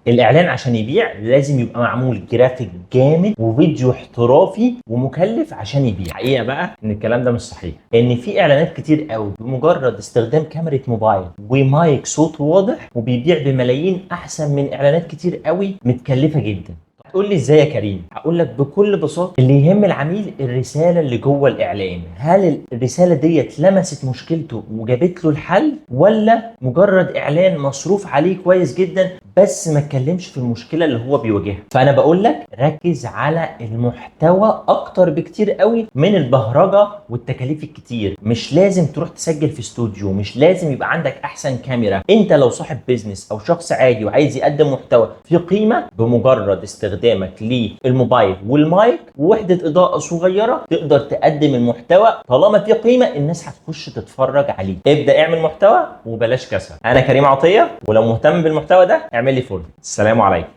الاعلان عشان يبيع لازم يبقى معمول جرافيك جامد وفيديو احترافي ومكلف عشان يبيع. حقيقه بقى ان الكلام ده مش صحيح، ان في اعلانات كتير قوي بمجرد استخدام كاميرا موبايل ومايك صوت واضح وبيبيع بملايين احسن من اعلانات كتير قوي متكلفه جدا. تقول لي ازاي يا كريم؟ هقول لك بكل بساطه، اللي يهم العميل الرساله اللي جوه الاعلان. هل الرساله ديت لمست مشكلته وجابت له الحل، ولا مجرد اعلان مصروف عليه كويس جدا بس ما اتكلمش في المشكله اللي هو بيواجهها؟ فانا بقول لك ركز على المحتوى اكتر بكتير قوي من البهرجه والتكاليف الكتير. مش لازم تروح تسجل في استوديو، مش لازم يبقى عندك احسن كاميرا. انت لو صاحب بيزنس او شخص عادي وعايز يقدم محتوى في قيمه، بمجرد استخدامك للموبايل والمايك ووحده اضاءه صغيره تقدر تقدم المحتوى. طالما في قيمه الناس هتخش تتفرج عليه. ابدا اعمل محتوى وبلاش كسل. انا كريم عطيه، ولو مهتم بالمحتوى ده اعمل لي فولو. السلام عليكم.